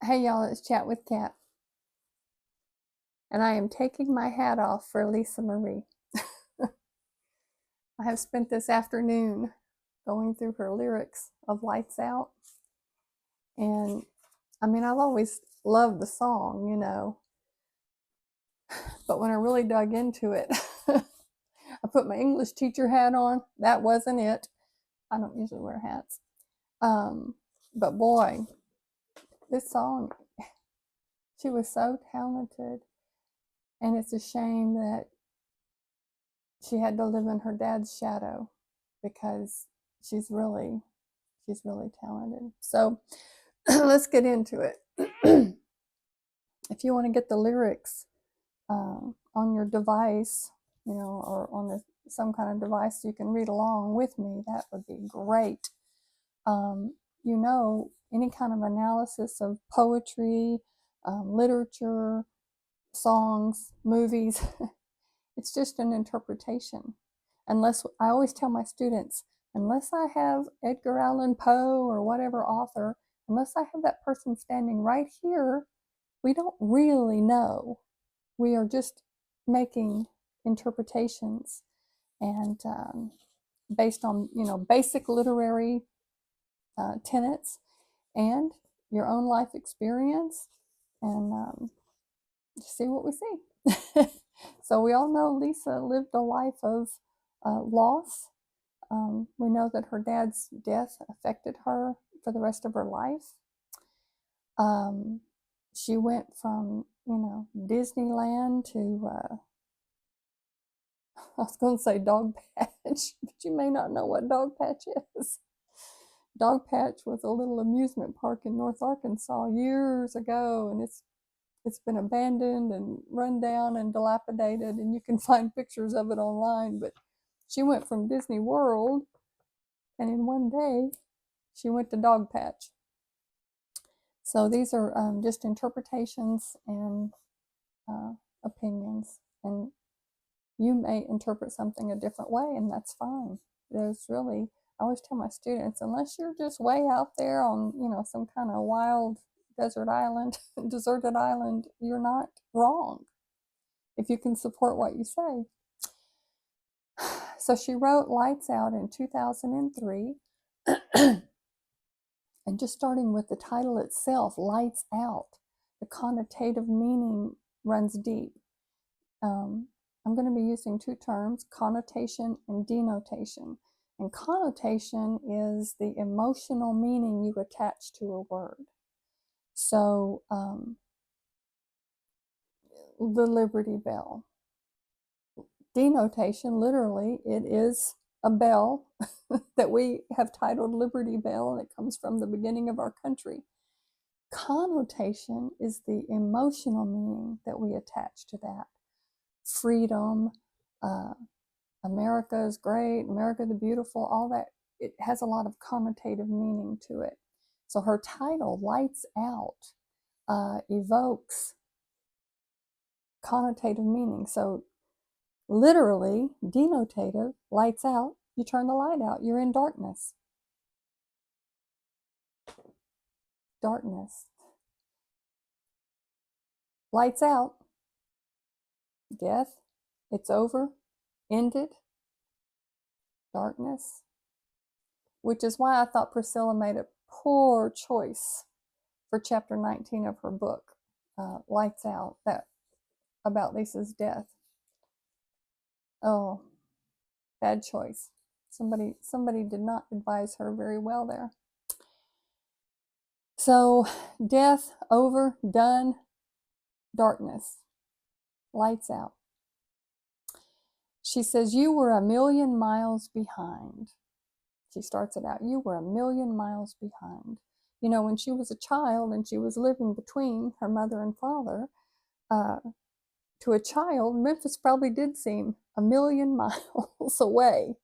Hey y'all, it's Chat with Kat, and I am taking my hat off for Lisa Marie. I have spent this afternoon going through her lyrics of Lights Out, and I mean, I've always loved the song, but when I really dug into it, I put my English teacher hat on. That wasn't it. I don't usually wear hats. But boy, this song, she was so talented, and it's a shame that she had to live in her dad's shadow because she's really talented. So let's get into it. If you want to get the lyrics on your device, or on some kind of device you can read along with me, that would be great. Any kind of analysis of poetry, literature, songs, movies, it's just an interpretation. Unless, I always tell my students, unless I have Edgar Allan Poe or whatever author, unless I have that person standing right here, we don't really know. We are just making interpretations, and based on basic literary tenets and your own life experience, and see what we see. So we all know Lisa lived a life of loss. We know that her dad's death affected her for the rest of her life. She went from, Disneyland to, I was going to say Dog Patch, but you may not know what Dog Patch is. Dog Patch was a little amusement park in North Arkansas years ago, and it's been abandoned and run down and dilapidated, and you can find pictures of it online. But she went from Disney World, and in one day she went to Dog Patch. So these are just interpretations and opinions, and you may interpret something a different way, and that's fine. I always tell my students, unless you're just way out there on some kind of wild deserted island, you're not wrong if you can support what you say. So she wrote Lights Out in 2003. And just starting with the title itself, Lights Out, the connotative meaning runs deep. I'm going to be using two terms, connotation and denotation. And connotation is the emotional meaning you attach to a word. So the Liberty Bell. Denotation, literally, it is a bell that we have titled Liberty Bell, and it comes from the beginning of our country. Connotation is the emotional meaning that we attach to that. Freedom, America is great, America the beautiful, all that. It has a lot of connotative meaning to it. So her title, Lights Out, evokes connotative meaning. So literally, denotative, lights out, you turn the light out, you're in darkness. Darkness. Lights out, death, it's over, ended, darkness. Which is why I thought Priscilla made a poor choice for chapter 19 of her book, Lights Out, that about Lisa's death. Oh, bad choice. Somebody did not advise her very well there. So, death, over, done, darkness, lights out. She says, you were a million miles behind. She starts it out, you were a million miles behind. When she was a child and she was living between her mother and father, to a child, Memphis probably did seem a million miles away.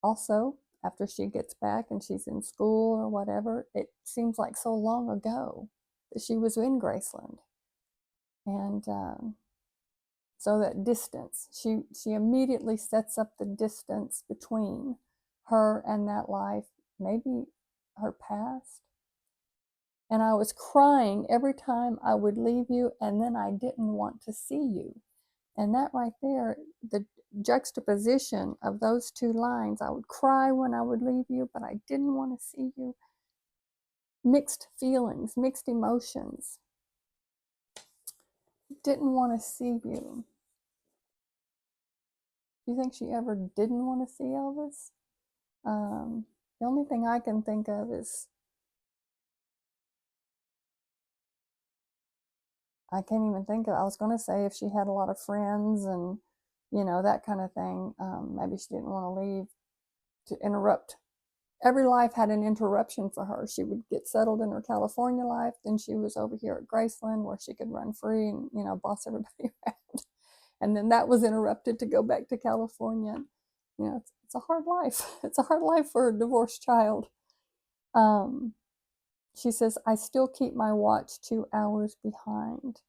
Also, after she gets back and she's in school or whatever, it seems like so long ago that she was in Graceland. And so that distance, she immediately sets up the distance between her and that life, maybe her past. And I was crying every time I would leave you, and then I didn't want to see you. And that right there, the juxtaposition of those two lines, I would cry when I would leave you, but I didn't want to see you. Mixed feelings, mixed emotions. Didn't want to see you. Do you think she ever didn't want to see Elvis? The only thing I can think of is, I can't even think of, I was going to say if she had a lot of friends and, you know, that kind of thing. Maybe she didn't want to leave to interrupt. Every life had an interruption for her. She would get settled in her California life. Then she was over here at Graceland where she could run free and, you know, boss everybody around. And then that was interrupted to go back to California. You know, it's a hard life. It's a hard life for a divorced child. She says, I still keep my watch 2 hours behind.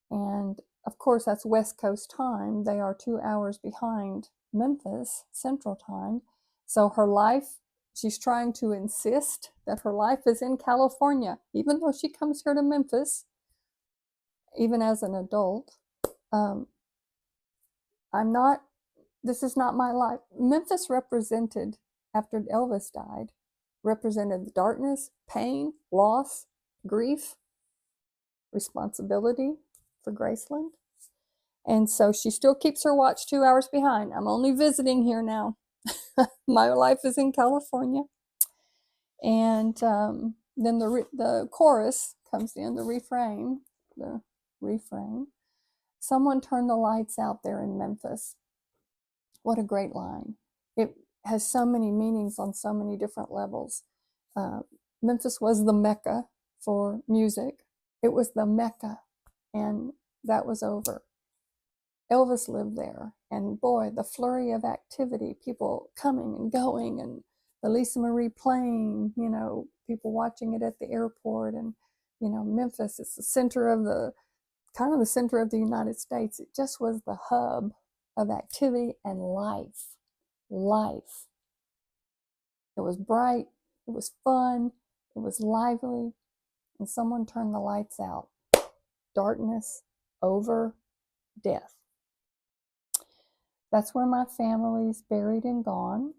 And of course, that's West Coast time. They are 2 hours behind Memphis Central Time. So her life, she's trying to insist that her life is in California, even though she comes here to Memphis, even as an adult. This is not my life. Memphis represented, after Elvis died, represented the darkness, pain, loss, grief, responsibility for Graceland. And so she still keeps her watch 2 hours behind. I'm only visiting here now. My life is in California. And then the chorus comes in, the refrain. Someone turned the lights out there in Memphis. What a great line. It has so many meanings on so many different levels. Memphis was the Mecca for music. It was the Mecca, and that was over. Elvis lived there, and boy, the flurry of activity, people coming and going, and the Lisa Marie playing, you know, people watching it at the airport. And, you know, Memphis is the center of kind of the center of the United States. It just was the hub of activity and life. It was bright, it was fun, it was lively, and someone turned the lights out. Darkness over death. That's where my family's buried and gone.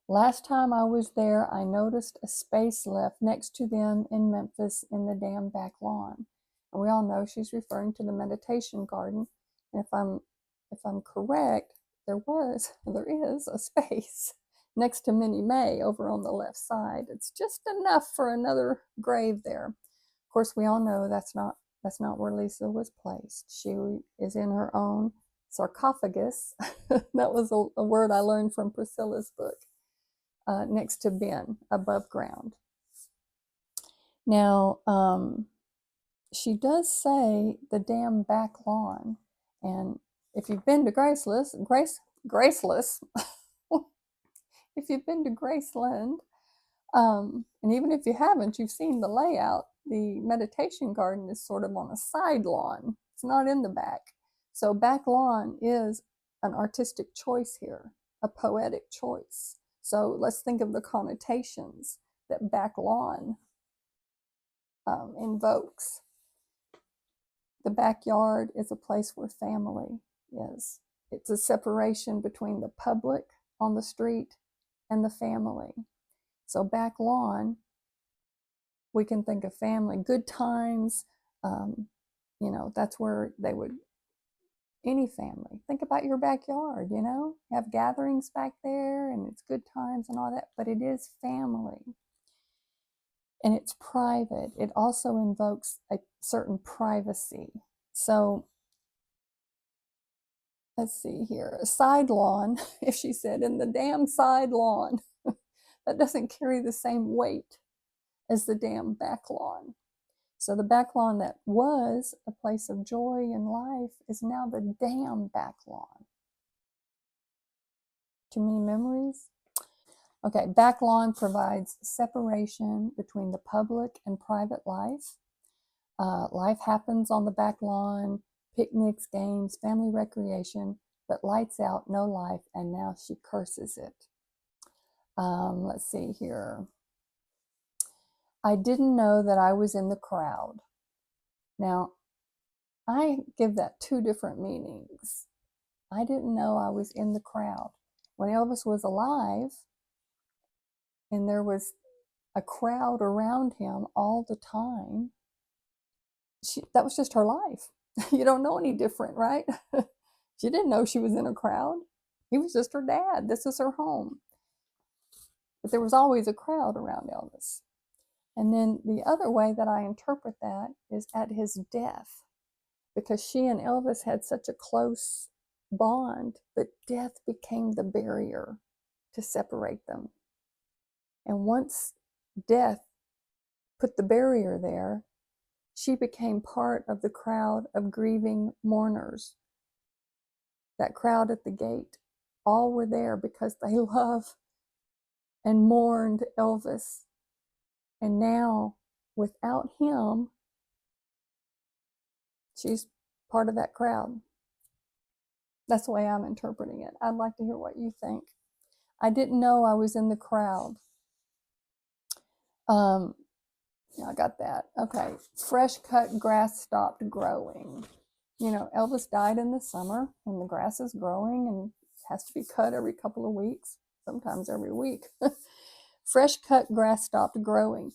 Last time I was there, I noticed a space left next to them in Memphis in the dam back lawn. And we all know she's referring to the meditation garden. And if I'm correct, there is a space next to Minnie Mae over on the left side. It's just enough for another grave there. Of course, we all know that's not where Lisa was placed. She is in her own sarcophagus. That was a word I learned from Priscilla's book. Next to Ben, above ground. Now, she does say the dam back lawn. And if you've been to Graceless, if you've been to Graceland, and even if you haven't, you've seen the layout. The meditation garden is sort of on a side lawn. It's not in the back. So back lawn is an artistic choice here, a poetic choice. So let's think of the connotations that back lawn invokes. The backyard is a place where family is. It's a separation between the public on the street and the family. So back lawn, we can think of family, good times. You know, that's where they would, any family, think about your backyard, you know, have gatherings back there and it's good times and all that, but it is family and it's private. It also invokes a certain privacy. So let's see here, a side lawn, if she said in the damn side lawn, that doesn't carry the same weight as the damn back lawn. So the back lawn that was a place of joy and life is now the damn back lawn. Too many memories? Okay, back lawn provides separation between the public and private life. Life happens on the back lawn, picnics, games, family recreation, but lights out, no life, and now she curses it. Let's see here. I didn't know that I was in the crowd. Now, I give that two different meanings. I didn't know I was in the crowd. When Elvis was alive and there was a crowd around him all the time, that was just her life. You don't know any different, right? She didn't know she was in a crowd. He was just her dad. This is her home. But there was always a crowd around Elvis. And then the other way that I interpret that is at his death, because she and Elvis had such a close bond, but death became the barrier to separate them. And once death put the barrier there, she became part of the crowd of grieving mourners. That crowd at the gate, all were there because they love and mourned Elvis. And now, without him, she's part of that crowd. That's the way I'm interpreting it. I'd like to hear what you think. I didn't know I was in the crowd. Yeah, I got that. Okay. Fresh cut grass stopped growing. You know, Elvis died in the summer when the grass is growing and has to be cut every couple of weeks, sometimes every week. Fresh cut grass stopped growing.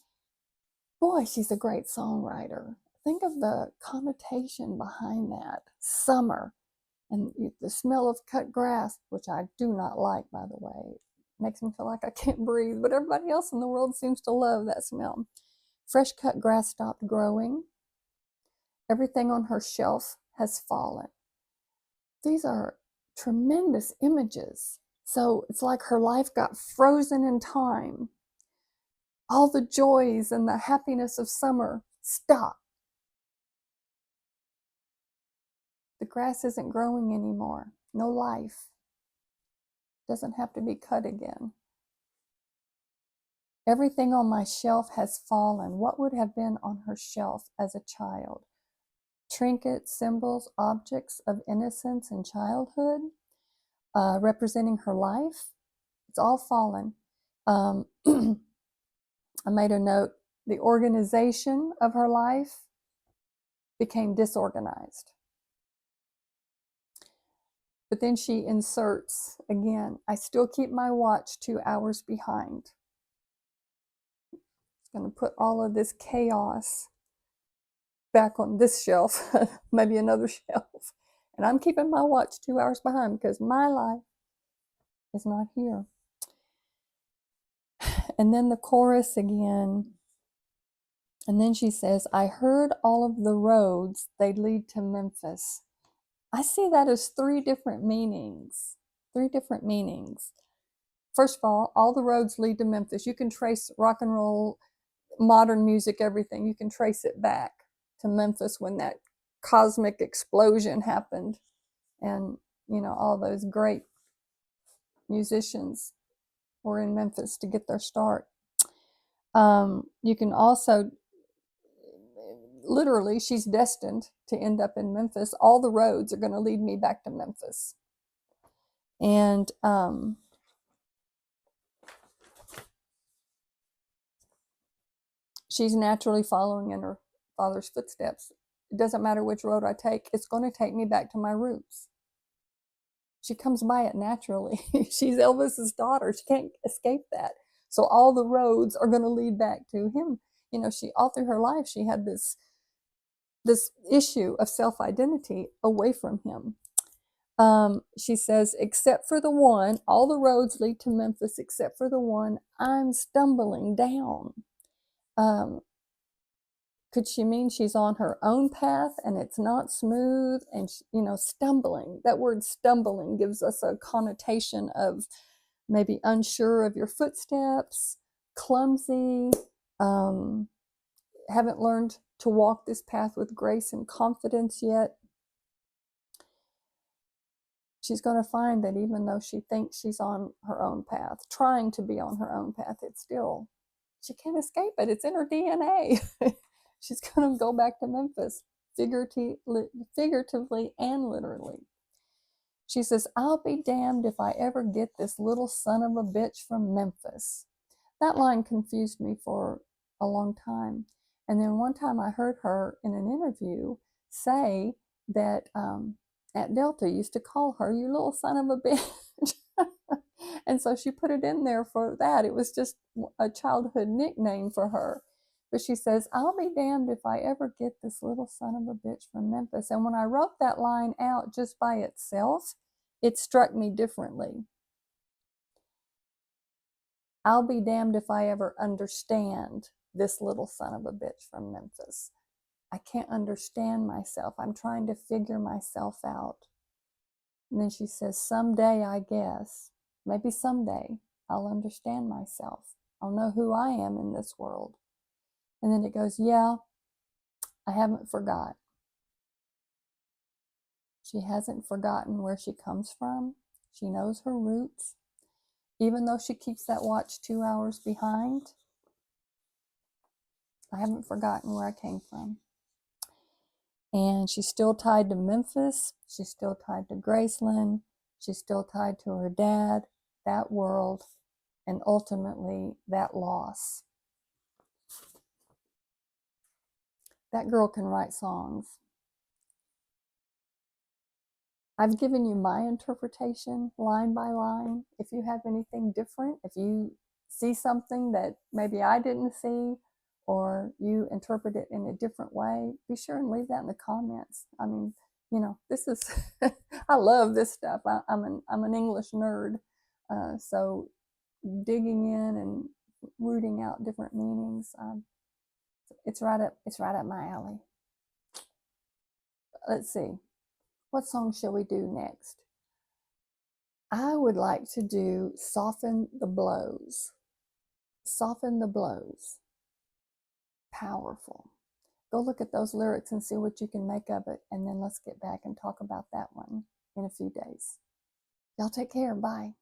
Boy, she's a great songwriter. Think of the connotation behind that. Summer, and the smell of cut grass, which I do not like, by the way. It makes me feel like I can't breathe, but everybody else in the world seems to love that smell. Fresh cut grass stopped growing. Everything on her shelf has fallen. These are tremendous images. So it's like her life got frozen in time. All the joys and the happiness of summer stop. The grass isn't growing anymore. No life. Doesn't have to be cut again. Everything on my shelf has fallen. What would have been on her shelf as a child? Trinkets, symbols, objects of innocence and childhood, representing her life. It's all fallen. I made a note. The organization of her life became disorganized. But then she inserts again, I still keep my watch 2 hours behind. It's going to put all of this chaos back on this shelf, maybe another shelf. And I'm keeping my watch 2 hours behind because my life is not here. And then the chorus again. And then she says, I heard all of the roads, they lead to Memphis. I see that as three different meanings. Three different meanings. First of all the roads lead to Memphis. You can trace rock and roll, modern music, everything. You can trace it back to Memphis when that cosmic explosion happened. And, you know, all those great musicians were in Memphis to get their start. You can also, literally, she's destined to end up in Memphis. All the roads are going to lead me back to Memphis. And she's naturally following in her father's footsteps. It doesn't matter which road I take, it's going to take me back to my roots. She comes by it naturally. She's Elvis's daughter. She can't escape that. So all the roads are going to lead back to him. You know, she all through her life, she had this issue of self-identity away from him. She says, except for the one, all the roads lead to Memphis, except for the one I'm stumbling down. Could she mean she's on her own path and it's not smooth and, you know, stumbling? That word stumbling gives us a connotation of maybe unsure of your footsteps, clumsy, haven't learned to walk this path with grace and confidence yet. She's going to find that even though she thinks she's on her own path, trying to be on her own path, it's still, she can't escape it. It's in her DNA. She's going to go back to Memphis, figuratively and literally. She says, I'll be damned if I ever get this little son of a bitch from Memphis. That line confused me for a long time. And then one time I heard her in an interview say that Aunt Delta used to call her, "You little son of a bitch." And so she put it in there for that. It was just a childhood nickname for her. But she says, "I'll be damned if I ever get this little son of a bitch from Memphis." And when I wrote that line out just by itself, it struck me differently. I'll be damned if I ever understand this little son of a bitch from Memphis. I can't understand myself. I'm trying to figure myself out. And then she says, someday, I guess, maybe someday, I'll understand myself. I'll know who I am in this world. And then it goes, yeah, I haven't forgot. She hasn't forgotten where she comes from. She knows her roots. Even though she keeps that watch 2 hours behind, I haven't forgotten where I came from. And she's still tied to Memphis. She's still tied to Graceland. She's still tied to her dad, that world, and ultimately that loss. That girl can write songs. I've given you my interpretation line by line. If you have anything different, if you see something that maybe I didn't see, or you interpret it in a different way, be sure and leave that in the comments. I mean, you know, this is, I love this stuff. I'm an English nerd. So digging in and rooting out different meanings, it's right up my alley. Let's see. What song shall we do next? I would like to do Soften the Blows. Soften the Blows. Powerful. Go look at those lyrics and see what you can make of it, and then let's get back and talk about that one in a few days. Y'all take care. Bye.